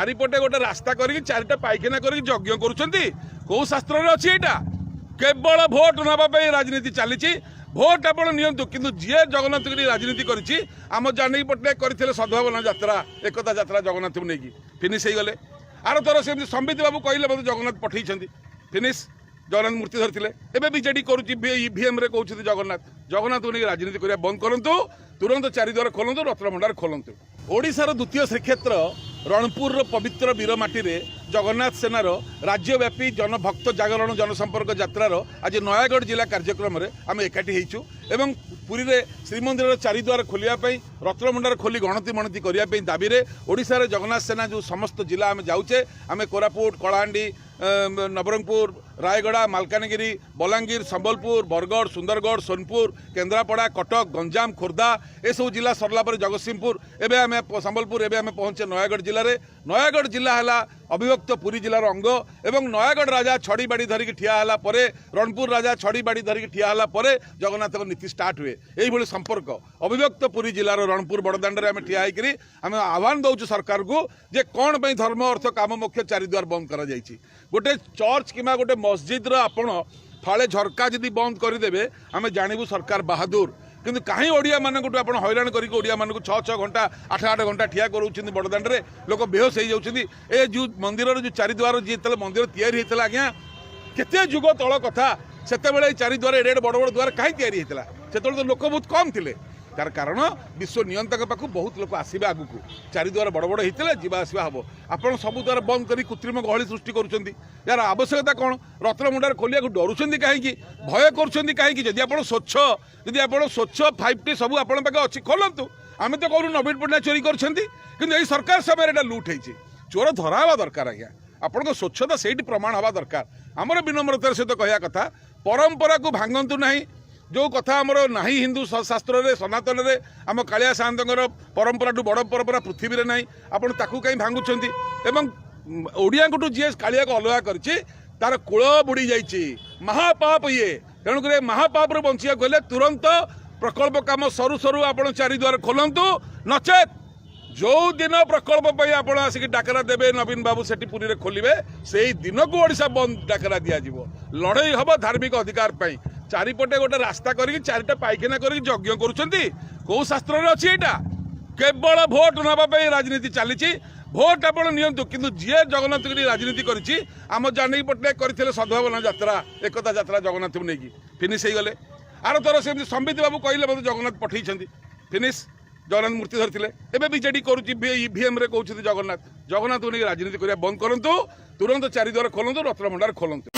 चारिपटे गोटे रास्ता कर चारिटा पाइखाना कर यज्ञ करो शास्त्र अच्छी यहाँ केवल भोट नापी राजनीति चली भोट आप नियंतु किंतु जी जगन्नाथ की राजनीति करम जानकी पट्टनायक करते सद्भावना यात्रा एकता यात्रा जगन्नाथ को लेकिन फिनिश हो गले आर थर से संबित बाबू कहले मतलब जगन्नाथ पठे फिनिश जगन्नाथ मूर्ति धरते एवं बीजेडी करूम कहते जगन्नाथ को लेकिन राजनीति करने बंद करूँ तुरंत चारिद्वार खोलतु रत्नभंडार खोलतु ओडिशार द्वितीय श्रीक्षेत्र रणपुर पवित्र वीरमाटी रे जगन्नाथ सेनार राज्यव्यापी जनभक्त जागरण जनसंपर्क यात्रार आज नयागढ़ जिला कार्यक्रम में आम एकाठी होइछु एवं पुरी रे श्रीमंदिर चारिद्वार खोलियापाई रत्नभंडार खोली गणति मणति करने दाबी रे ओडिशा जगन्नाथ सेना जो समस्त जिला आम जाऊे आम कोरापुट कलाहांडी नवरंगपुर रायगड़ा मालकानगिरी बलांगीर संबलपुर बरगढ़ सुंदरगढ़ सोनपुर केन्द्रापड़ा कटक गंजाम खोर्धा ए सब जिला सरला पर जगतसिंहपुर एवं आम संबलपुर एवं आम पहुंचे नयागढ़ जिले में नयागढ़ जिला है अविभक्त पुरी जिलार अंग एवं नयागढ़ राजा छड़ी बाड़ी धरिकी ठिया होला परे रणपुर राजा छड़ी बाड़ी धरिकी ठिया होला परे जगन्नाथ नीति स्टार्ट हुए यही संपर्क अविभक्त पुरी जिलार रणपुर बड़दाण्ड आम ठिया होकर आम आह्वान दौचु सरकार को जे कौन पर धर्म अर्थ काम मुख्य चारिद्वार बंद कर गोटे चर्च कि गोटे मस्जिद आपण फाले झरका जदि बंद करदे आम जानबू सरकार बहादुर किंतु कहीं ओडिया मानक आप हैरान करके ओडिया मानक 6-6 घंटा 8-8 घंटा ठिया कर बड़दाण्ड में लोक बेहोश हो जाती ए जो मंदिर जो चारिद्वार जी मंदिर तैयारी होता आज्ञा केते जुग तल कथा से चारिद्वार एडे बड़ बड़ द्वार कहीं तैयारी होता से तो लोक बहुत कम थे तार कारण विश्व नियंत्रक पाखु बहुत लोक आसवे आगु चारिद्वार बड़ बड़ होते जावास हम आप सब द्वार बंद कर कृत्रिम गहली सृष्टि करुँच यार आवश्यकता कौन रत्नभंडार खोलिया डरुंच कहीं भय कहीं जदि आप स्वच्छ जदि आप स्वच्छ 5T सब आप अच्छी खोलतु आम तो कहूँ नवीन पट्टनायक चोरी कर सरकार समय लुट होती चोर धरा दरकार आज्ञा आपण स्वच्छता से प्रमाण हवा दरकार आमर विनम्रतार सहित कहया कथा परंपरा को भांगतु ना जो कथा आमर ना हिंदू शास्त्र रे सनातन रे आम कालिया साहंतर परंपरा बड़ परंपरा पृथ्वी रे नहीं आपन ताकू कहीं भांगुंट एवं ओडिया को जी कालिया को अलगा कर तार कूल बुड़ी जाइए महापाप ये तेणुक महापाप बंचिया गले तुरंत प्रकल्प काम सरू सरू आप चारिद्वार खोलतु नचेत जो दिन प्रकल्प आप आसिक डाकरा देवे नवीन बाबू से पुरी रे खोलिए से ही दिन को ओडिशा बंद डाकरा दिज्व लड़ई हम धार्मिक अधिकार चारिपटे गोटे रास्ता कर चारिटा पाइखाना कर यज्ञ करो शास्त्र अच्छी यहाँ केवल भोट नापी राजनीति चली भोट आप नियंतु किंतु जी जगन्नाथ की राजनीति करम जानकी पट्टनायक करते सद्भावना यात्रा एकता यात्रा जगन्नाथ को लेकिन फिनिश हो गले आर थर से संबित बाबू कहले मतलब जगन्नाथ पठे फिनिश जगन्नाथ मूर्ति धरते एवं बीजेडी करूम कहते जगन्नाथ को लेकिन राजनीति करने बंद करूँ तुरंत चारिद्वार खोलतु रत्नभंडार खोलतु।